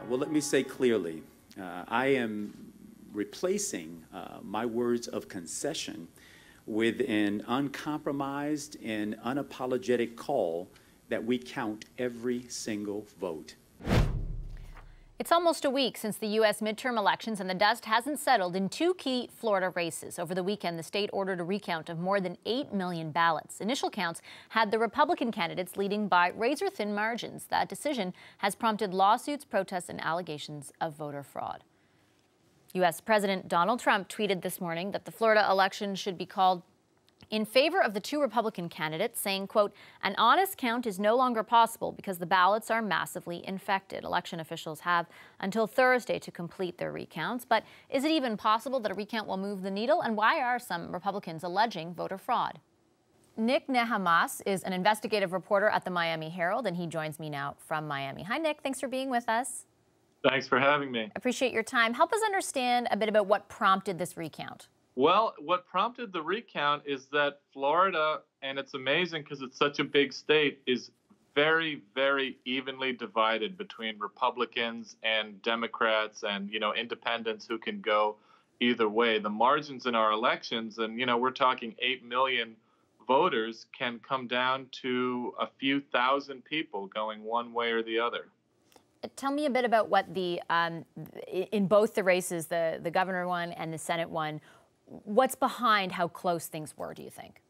Well, let me say clearly, I am replacing my words of concession with an uncompromised and unapologetic call that we count every single vote. It's almost a week since the U.S. midterm elections, and the dust hasn't settled in two key Florida races. Over the weekend, the state ordered a recount of more than 8 million ballots. Initial counts had the Republican candidates leading by razor-thin margins. That decision has prompted lawsuits, protests, and allegations of voter fraud. U.S. President Donald Trump tweeted this morning that the Florida election should be called in favor of the two Republican candidates, saying, quote, "An honest count is no longer possible because the ballots are massively infected." Election officials have until Thursday to complete their recounts. But is it even possible that a recount will move the needle? And why are some Republicans alleging voter fraud? Nick Nehamas is an investigative reporter at the Miami Herald, and he joins me now from Miami. Hi, Nick. Thanks for being with us. Thanks for having me. Appreciate your time. Help us understand a bit about what prompted this recount. Well, what prompted the recount is that Florida, and it's amazing because it's such a big state, is very, very evenly divided between Republicans and Democrats and, independents who can go either way. The margins in our elections, and, we're talking 8 million voters, can come down to a few thousand people going one way or the other. Tell me a bit about what in both the races, the governor one and the Senate one, what's behind how close things were, do you think?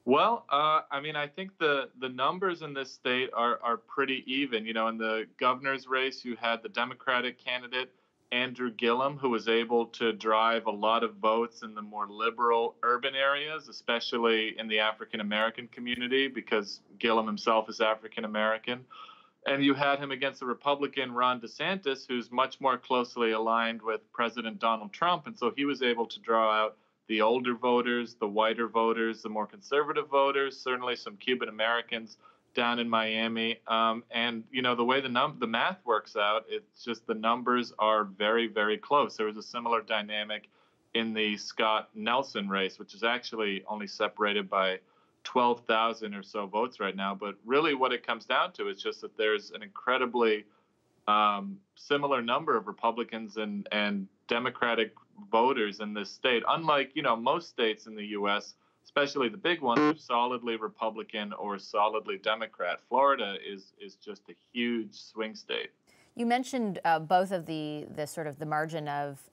Well, I think the numbers in this state are pretty even. In the governor's race, you had the Democratic candidate, Andrew Gillum, who was able to drive a lot of votes in the more liberal urban areas, especially in the African-American community, because Gillum himself is African-American. And you had him against the Republican Ron DeSantis, who's much more closely aligned with President Donald Trump. And so he was able to draw out the older voters, the whiter voters, the more conservative voters, certainly some Cuban Americans down in Miami. The way the math works out, it's just the numbers are very, very close. There was a similar dynamic in the Scott Nelson race, which is actually only separated by 12,000 or so votes right now. But really what it comes down to is just that there's an incredibly similar number of Republicans and Democratic voters in this state. Unlike, most states in the U.S., especially the big ones, are solidly Republican or solidly Democrat. Florida is just a huge swing state. You mentioned both of the sort of the margin of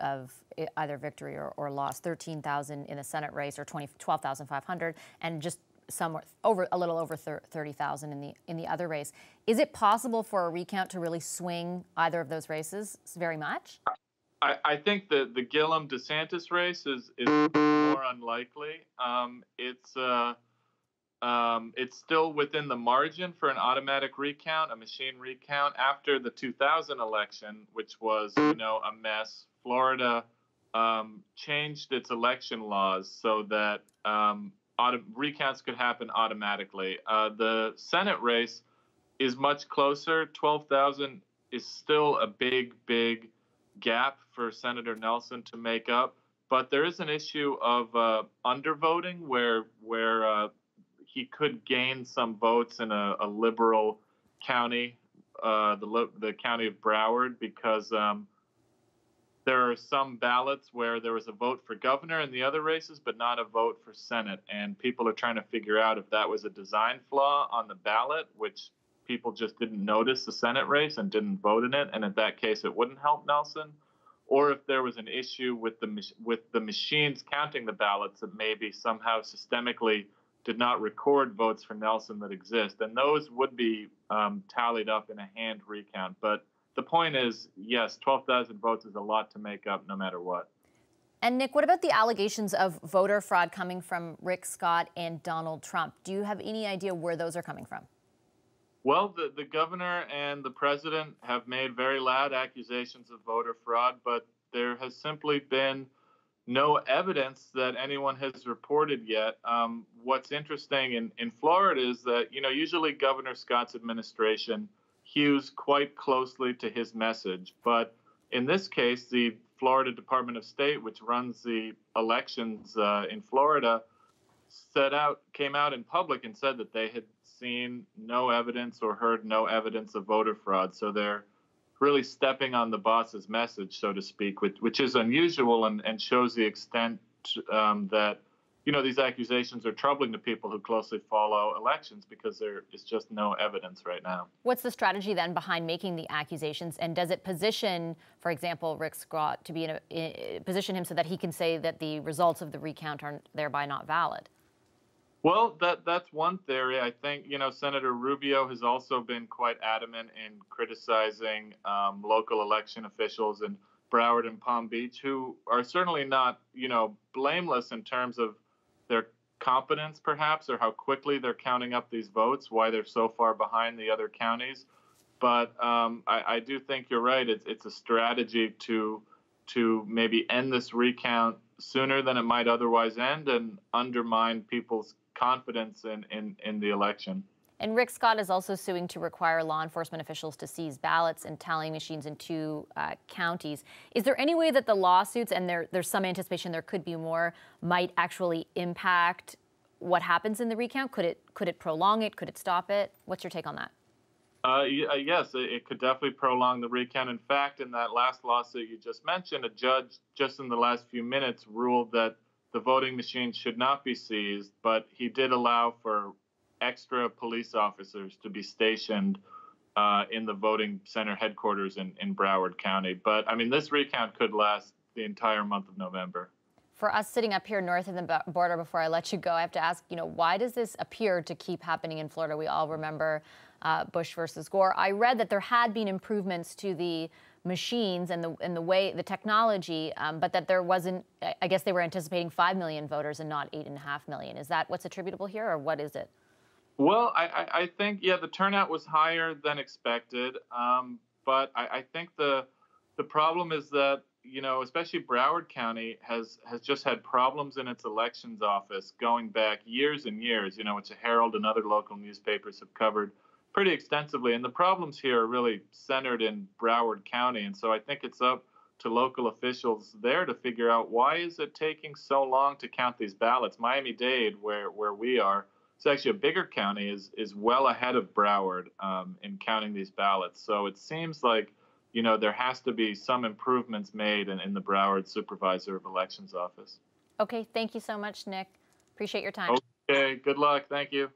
either victory or loss, 13,000 in the Senate race or 12,500, and just a little over 30,000 in the other race. Is it possible for a recount to really swing either of those races very much? I think that the Gillum-DeSantis race is more unlikely. It's still within the margin for an automatic recount, a machine recount. After the 2000 election, which was a mess, Florida changed its election laws so that recounts could happen automatically. The Senate race is much closer. 12,000 is still a big, big gap for Senator Nelson to make up. But there is an issue of undervoting where he could gain some votes in a liberal county, the county of Broward, because there are some ballots where there was a vote for governor in the other races, but not a vote for Senate. And people are trying to figure out if that was a design flaw on the ballot, which people just didn't notice the Senate race and didn't vote in it. And in that case, it wouldn't help Nelson. Or if there was an issue with the machines counting the ballots that maybe somehow systemically did not record votes for Nelson that exist. And those would be tallied up in a hand recount. But the point is, yes, 12,000 votes is a lot to make up no matter what. And Nick, what about the allegations of voter fraud coming from Rick Scott and Donald Trump? Do you have any idea where those are coming from? Well, the governor and the president have made very loud accusations of voter fraud, but there has simply been no evidence that anyone has reported yet. What's interesting in Florida is that, usually Governor Scott's administration hews quite closely to his message. But in this case, the Florida Department of State, which runs the elections in Florida, came out in public and said that they had seen no evidence or heard no evidence of voter fraud. So they're really stepping on the boss's message, so to speak, which is unusual and shows the extent that these accusations are troubling to people who closely follow elections, because there is just no evidence right now. What's the strategy then behind making the accusations, and does it position, for example, Rick Scott to be position him so that he can say that the results of the recount are thereby not valid? Well, that's one theory. I think, Senator Rubio has also been quite adamant in criticizing local election officials in Broward and Palm Beach, who are certainly not, blameless in terms of their competence, perhaps, or how quickly they're counting up these votes, why they're so far behind the other counties. But I do think you're right. It's a strategy to maybe end this recount sooner than it might otherwise end and undermine people's confidence in the election. And Rick Scott is also suing to require law enforcement officials to seize ballots and tallying machines in 2 counties. Is there any way that the lawsuits, and there's some anticipation there could be more, might actually impact what happens in the recount? Could it prolong it? Could it stop it? What's your take on that? Yes, it could definitely prolong the recount. In fact, in that last lawsuit you just mentioned, a judge just in the last few minutes ruled that the voting machines should not be seized, but he did allow for extra police officers to be stationed in the voting center headquarters in Broward County. But, I mean, this recount could last the entire month of November. For us sitting up here north of the border, before I let you go, I have to ask, why does this appear to keep happening in Florida? We all remember Bush versus Gore. I read that there had been improvements to the machines and the technology, but that there wasn't, I guess they were anticipating 5 million voters and not 8.5 million. Is that what's attributable here, or what is it? Well, I think, the turnout was higher than expected. But I think the problem is that, especially Broward County has just had problems in its elections office going back years and years, which the Herald and other local newspapers have covered pretty extensively. And the problems here are really centered in Broward County. And so I think it's up to local officials there to figure out, why is it taking so long to count these ballots? Miami-Dade, where we are, it's actually a bigger county, is well ahead of Broward in counting these ballots. So it seems like, there has to be some improvements made in the Broward Supervisor of Elections office. Okay, thank you so much, Nick. Appreciate your time. Okay, good luck. Thank you.